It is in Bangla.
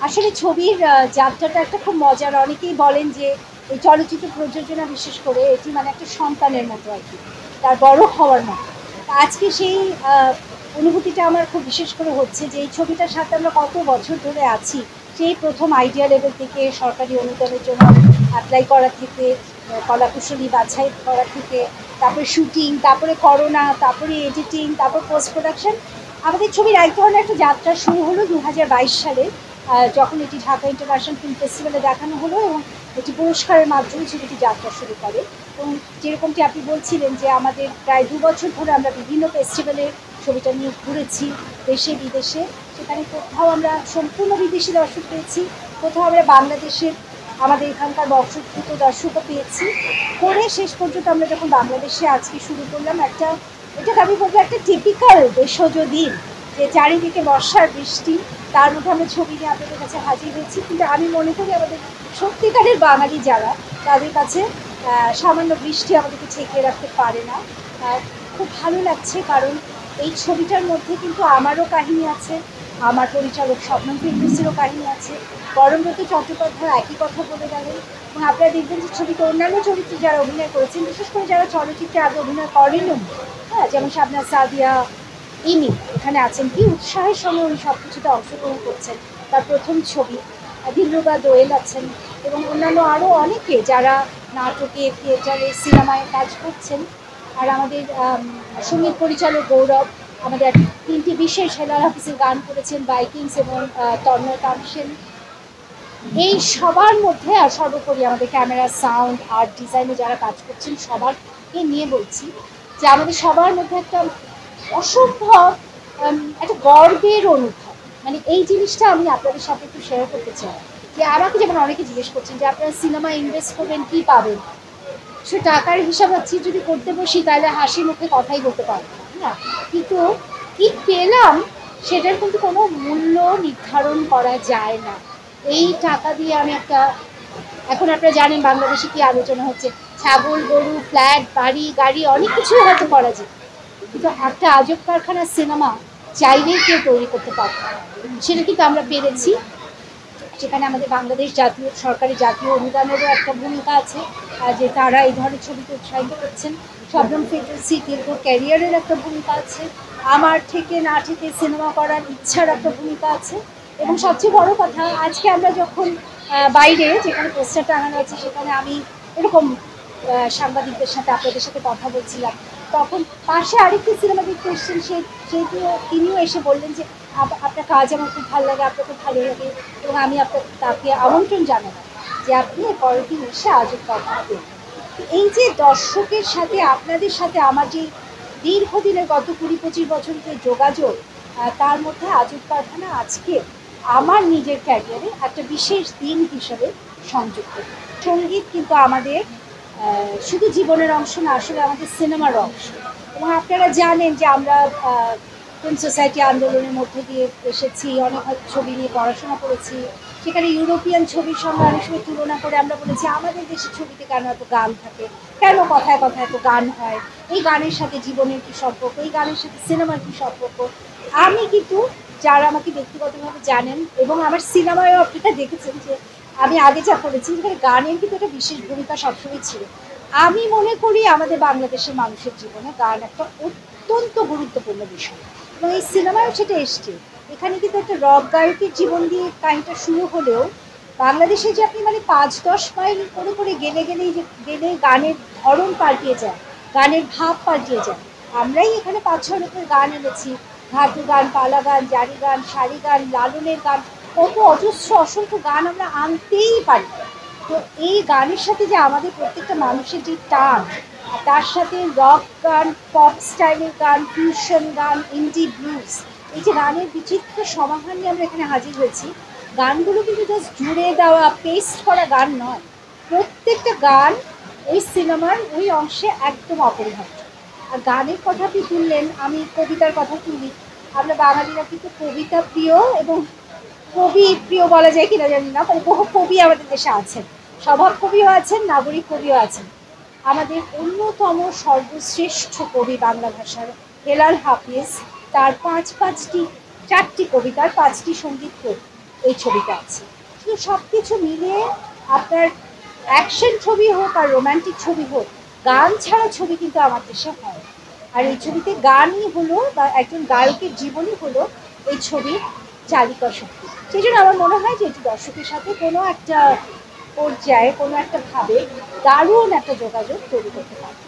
আসলে ছবির যাত্রাটা একটা খুব মজার। অনেকেই বলেন যে এই চলচ্চিত্র প্রযোজনা বিশেষ করে এটি মানে একটা সন্তানের মতো আর কি, তার বড় হওয়ার মতো। তা আজকে সেই অনুভূতিটা আমার খুব বিশেষ করে হচ্ছে যে এই ছবিটার সাথে আমরা কত বছর ধরে আছি। সেই প্রথম আইডিয়া লেভেল থেকে সরকারি অনুদানের জন্য অ্যাপ্লাই করা থেকে, কলাকুশলী বাছাই করা থেকে, তারপরে শুটিং, তারপরে করোনা, তারপরে এডিটিং, তারপর পোস্ট প্রোডাকশন। আমাদের ছবির এক ধরনের একটা যাত্রা শুরু হলো 2022 সালে, যখন এটি ঢাকা ইন্টারন্যাশনাল ফিল্ম ফেস্টিভ্যালে দেখানো হলো এবং এটি পুরস্কারের মাধ্যমে ছবিটি যাত্রা শুরু করে। এবং যেরকমটি আপনি বলছিলেন যে আমাদের প্রায় 2 বছর ধরে আমরা বিভিন্ন ফেস্টিভ্যালে ছবিটা নিয়ে ঘুরেছি, দেশে বিদেশে। সেখানে কোথাও আমরা সম্পূর্ণ বিদেশি দর্শক পেয়েছি, কোথাও আমরা বাংলাদেশের আমাদের এখানকার বংশোদ্ভূত দর্শকও পেয়েছি। করে শেষ পর্যন্ত আমরা যখন বাংলাদেশে আজকে শুরু করলাম একটা, এটাকে আমি বলবো একটা টিপিক্যাল দেশজ দিন, যে চারিদিকে বর্ষার বৃষ্টি, তার মধ্যে আমরা ছবি নিয়ে আপনাদের কাছে হাজির হয়েছি। কিন্তু আমি মনে করি আমাদের সত্যিকারের বাঙালি যারা, তাদের কাছে সামান্য বৃষ্টি আমাদেরকে ঠেকিয়ে রাখতে পারে না। খুব ভালো লাগছে, কারণ এই ছবিটার মধ্যে কিন্তু আমারও কাহিনী আছে, আমার পরিচালক শবনম ফিরদৌসীরও কাহিনী আছে, পরমব্রত চট্টোপাধ্যায় একই কথা বলে গেলেন। এবং আপনারা দেখবেন যে ছবিতে অন্যান্য চরিত্রে যারা অভিনয় করেছেন, বিশেষ করে যারা চলচ্চিত্রে আগে অভিনয় করেনও, হ্যাঁ, যেমন শাবনাজ সাদিয়া, ইনি এখানে আছেন, কি উৎসাহের সঙ্গে উনি সব কিছুতে অংশগ্রহণ করছেন। তার প্রথম ছবি। দিলরুবা দোয়েল আছেন এবং অন্যান্য আরও অনেকে যারা নাটকে, থিয়েটারে, সিনেমায় কাজ করছেন। আর আমাদের সঙ্গীত পরিচালক গৌরব, আমাদের 3টি বিশেষ হেলাল হাফিজের গান করেছেন, বাইকিংস এবং তন্ময় তামসেন। এই সবার মধ্যে আর সর্বোপরি আমাদের ক্যামেরা, সাউন্ড, আর্ট ডিজাইনে যারা কাজ করছেন সবারকে নিয়ে বলছি যে আমাদের সবার মধ্যে একটা অসম্ভব একটা গর্বের অনুভব। মানে এই জিনিসটা আমি আপনাদের সাথে একটু শেয়ার করতে চাই। যে আমাকে যেমন অনেকে জিজ্ঞেস করছেন যে আপনারা সিনেমা ইনভেস্ট করবেন, কী পাবেন? সে টাকার হিসাব হচ্ছে যদি করতে বসি তাহলে হাসি মুখে কথাই বলতে পারবো না, কিন্তু কি পেলাম সেটার কিন্তু কোনো মূল্য নির্ধারণ করা যায় না। এই টাকা দিয়ে আমি একটা, এখন আপনারা জানেন বাংলাদেশে কি আলোচনা হচ্ছে, ছাগল, গরু, ফ্ল্যাট, বাড়ি, গাড়ি, অনেক কিছুই হয়তো করা যায়, কিন্তু একটা আজব কারখানার সিনেমা চাইলেই কেউ তৈরি করতে পারত না। সেটা কিন্তু আমরা পেরেছি। সেখানে আমাদের বাংলাদেশ জাতীয় সরকারি জাতীয় অনুদানেরও একটা ভূমিকা আছে, যে তারা এই ধরনের ছবিকে উৎসাহিত করছেন। শবনম ফিরদৌসী দীর্ঘ ক্যারিয়ারের একটা ভূমিকা আছে, আমার থেকে না থেকে সিনেমা করার ইচ্ছার একটা ভূমিকা আছে। এবং সবচেয়ে বড় কথা, আজকে আমরা যখন বাইরে যেখানে পোস্টার টাঙানো আছে সেখানে আমি এরকম সাংবাদিকদের সাথে আপনাদের সাথে কথা বলছিলাম, তখন পাশে আরেকটি সিনেমা দেখতে এসেছেন, তিনিও এসে বললেন যে আপনার কাজ আমার খুব ভালো লাগে, আপনার খুব ভালো লাগে, এবং আমি তাকে আমন্ত্রণ জানালাম যে আপনি পরের দিন এসে আজব কারখানা দেখবেন। এই যে দর্শকের সাথে আপনাদের সাথে আমার যে দীর্ঘদিনের গত 20-25 বছরের যে যোগাযোগ, তার মধ্যে আজব কারখানা আজকে আমার নিজের ক্যারিয়ারে একটা বিশেষ দিন হিসেবে সংযুক্ত। সঙ্গীত কিন্তু আমাদের শুধু জীবনের অংশ না, আসলে আমাদের সিনেমার অংশ। এবং আপনারা জানেন যে আমরা ফিল্ম সোসাইটি আন্দোলনের মধ্য দিয়ে এসেছি, অনেক ছবি নিয়ে পড়াশোনা করেছি। সেখানে ইউরোপিয়ান ছবির সঙ্গে অনেক সময় তুলনা করে আমরা বলেছি আমাদের দেশের ছবিতে কেন এত গান থাকে, কেন কথায় কথায় এত গান হয়, এই গানের সাথে জীবনের কী সম্পর্ক, এই গানের সাথে সিনেমার কী সম্পর্ক। আমি কিন্তু, যারা আমাকে ব্যক্তিগতভাবে জানেন এবং আমার সিনেমায়ও আপনারা দেখেছেন যে আমি আগে যা করেছি, সেখানে গানের কিন্তু একটা বিশেষ ভূমিকা সবসময় ছিল। আমি মনে করি আমাদের বাংলাদেশের মানুষের জীবনে গান একটা অত্যন্ত গুরুত্বপূর্ণ বিষয়, এবং এই সিনেমায়ও সেটা এসছে। এখানে কিন্তু একটা রক গায়কের জীবন দিয়ে কাহিনীটা শুরু হলেও বাংলাদেশে যে আপনি মানে 5-10 মাইল করে করে গেলে গানের ধরন পাল্টিয়ে যায়, গানের ভাব পাল্টিয়ে যায়। আমরাই এখানে 5-6 রকমের গান এনেছি, ঘাটু গান, পালা গান, জারি গান, শাড়ি গান, লালনের গান, কত অজস্র অসংখ্য গান আমরা আনতেই পারি। তো এই গানের সাথে যে আমাদের প্রত্যেকটা মানুষের যে টান, তার সাথে রক গান, পপ স্টাইলের গান, ফিউশন গান, ইন্ডি ব্লুজ, এই যে গানের বিচিত্র সমাহার নিয়ে আমরা এখানে হাজির হয়েছি। গানগুলো কিন্তু জাস্ট জুড়ে দেওয়া, পেস্ট করা গান নয়, প্রত্যেকটা গান ওই সিনেমার ওই অংশে একদম অপরিহার্য। আর গানের কথা আপনি তুললেন, আমি কবিতার কথা তুলি। আমরা বাঙালিরা কিন্তু কবিতা প্রিয়, এবং কবি প্রিয় বলা যায় কিনা জানি না, মানে বহু কবি আমাদের দেশে আছেন, স্বভাব কবিও আছেন, নাগরিক কবিও আছেন। আমাদের অন্যতম সর্বশ্রেষ্ঠ কবি বাংলা ভাষার হেলাল হাফিজ, তার 4টি কবিতার 5টি সঙ্গীত কবি। এই ছবিটা আছে। তো সব কিছু মিলিয়ে আপনার অ্যাকশন ছবি হোক আর রোম্যান্টিক ছবি হোক, গান ছাড়া ছবি কিন্তু আমার দেশে হয়। আর এই ছবিতে গানই হলো বা একজন গায়কের জীবনই হলো এই ছবির চালিকা শক্তি। সেই জন্য আমার মনে হয় যে এটি দর্শকের সাথে কোনো একটা পর্যায়ে কোনো একটা ভাবে দারুণ একটা যোগাযোগ তৈরি করতে পারে।